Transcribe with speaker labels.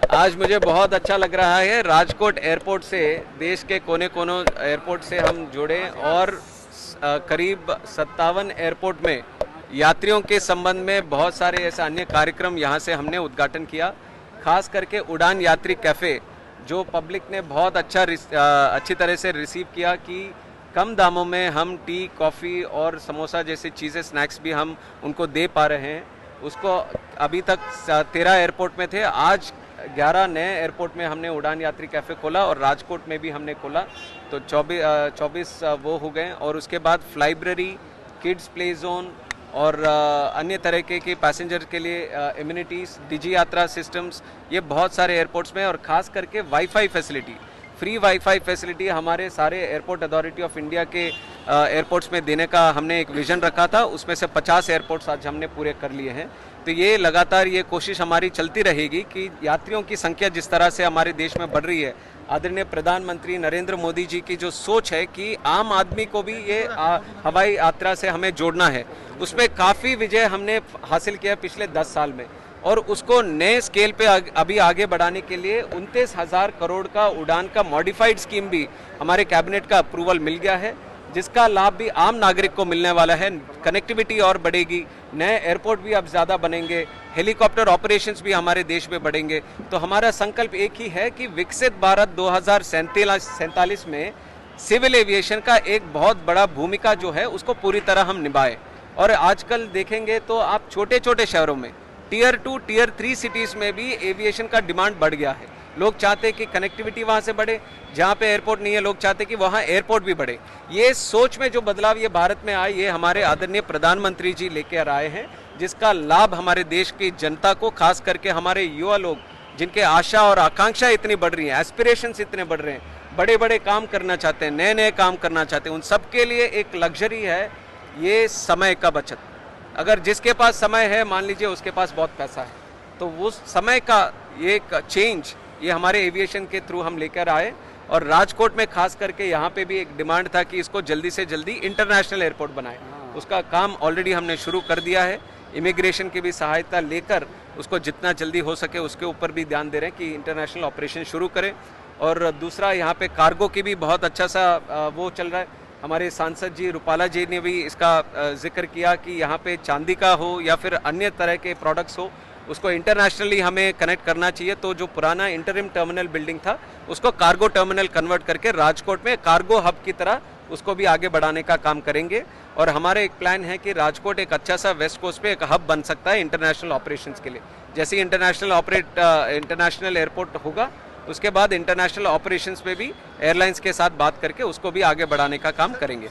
Speaker 1: आज मुझे बहुत अच्छा लग रहा है। राजकोट एयरपोर्ट से देश के कोने कोनों एयरपोर्ट से हम जुड़े और करीब 57 एयरपोर्ट में यात्रियों के संबंध में बहुत सारे ऐसे अन्य कार्यक्रम यहाँ से हमने उद्घाटन किया। खास करके उड़ान यात्री कैफ़े जो पब्लिक ने बहुत अच्छी तरह से रिसीव किया कि कम दामों में हम टी, कॉफ़ी और समोसा जैसी चीज़ें, स्नैक्स भी हम उनको दे पा रहे हैं। उसको अभी तक 13 एयरपोर्ट में थे, आज 11 नए एयरपोर्ट में हमने उड़ान यात्री कैफ़े खोला और राजकोट में भी हमने खोला, तो 24 वो हो गए। और उसके बाद फ्लाइब्रेरी, किड्स प्ले जोन और अन्य तरह के पैसेंजर के लिए इम्यूनिटीज़, डिजी यात्रा सिस्टम्स, ये बहुत सारे एयरपोर्ट्स में। और ख़ास करके wifi facility, free wifi facility हमारे सारे एयरपोर्ट अथॉरिटी ऑफ इंडिया के एयरपोर्ट्स में देने का हमने एक विज़न रखा था। उसमें से 50 एयरपोर्ट्स आज हमने पूरे कर लिए हैं। तो ये लगातार ये कोशिश हमारी चलती रहेगी कि यात्रियों की संख्या जिस तरह से हमारे देश में बढ़ रही है, आदरणीय प्रधानमंत्री नरेंद्र मोदी जी की जो सोच है कि आम आदमी को भी ये हवाई यात्रा से हमें जोड़ना है, उसमें काफ़ी विजय हमने हासिल किया पिछले 10 साल में। और उसको नए स्केल पे अभी आगे बढ़ाने के लिए 29,000 करोड़ का उड़ान का मॉडिफाइड स्कीम भी हमारे कैबिनेट का अप्रूवल मिल गया है, जिसका लाभ भी आम नागरिक को मिलने वाला है। कनेक्टिविटी और बढ़ेगी, नए एयरपोर्ट भी अब ज़्यादा बनेंगे, हेलीकॉप्टर ऑपरेशंस भी हमारे देश में बढ़ेंगे। तो हमारा संकल्प एक ही है कि विकसित भारत 2047 में सिविल एविएशन का एक बहुत बड़ा भूमिका जो है उसको पूरी तरह हम निभाएं। और आजकल देखेंगे तो आप छोटे छोटे शहरों में, टियर 2, टियर 3 सिटीज़ में भी एविएशन का डिमांड बढ़ गया है। लोग चाहते हैं कि कनेक्टिविटी वहाँ से बढ़े, जहाँ पे एयरपोर्ट नहीं है लोग चाहते हैं कि वहाँ एयरपोर्ट भी बढ़े। ये सोच में जो बदलाव ये भारत में आए, ये हमारे आदरणीय प्रधानमंत्री जी लेकर आए हैं, जिसका लाभ हमारे देश की जनता को, खास करके हमारे युवा लोग जिनके आशा और आकांक्षा इतनी बढ़ रही हैं, एस्पिरेशंस इतने बढ़ रहे हैं, बड़े बड़े काम करना चाहते हैं, नए नए काम करना चाहते हैं, उन सबके लिए एक लग्जरी है ये समय का बचत। अगर जिसके पास समय है, मान लीजिए उसके पास बहुत पैसा है, तो उस समय का ये चेंज ये हमारे एविएशन के थ्रू हम लेकर आए। और राजकोट में खास करके यहाँ पे भी एक डिमांड था कि इसको जल्दी से जल्दी इंटरनेशनल एयरपोर्ट बनाए। उसका काम ऑलरेडी हमने शुरू कर दिया है। इमिग्रेशन की भी सहायता लेकर उसको जितना जल्दी हो सके उसके ऊपर भी ध्यान दे रहे हैं कि इंटरनेशनल ऑपरेशन शुरू करें। और दूसरा, यहाँ पे कार्गो की भी बहुत अच्छा सा वो चल रहा है। हमारे सांसद जी रूपाला जी ने भी इसका जिक्र किया कि यहाँ पे चांदी का हो या फिर अन्य तरह के प्रोडक्ट्स हो, उसको इंटरनेशनली हमें कनेक्ट करना चाहिए। तो जो पुराना इंटरिम टर्मिनल बिल्डिंग था उसको कार्गो टर्मिनल कन्वर्ट करके राजकोट में कार्गो हब की तरह उसको भी आगे बढ़ाने का काम करेंगे। और हमारे एक प्लान है कि राजकोट एक अच्छा सा वेस्ट कोस्ट पे एक हब बन सकता है इंटरनेशनल ऑपरेशंस के लिए। जैसे इंटरनेशनल एयरपोर्ट होगा, उसके बाद इंटरनेशनल ऑपरेशंस पे भी एयरलाइंस के साथ बात करके उसको भी आगे बढ़ाने का काम करेंगे।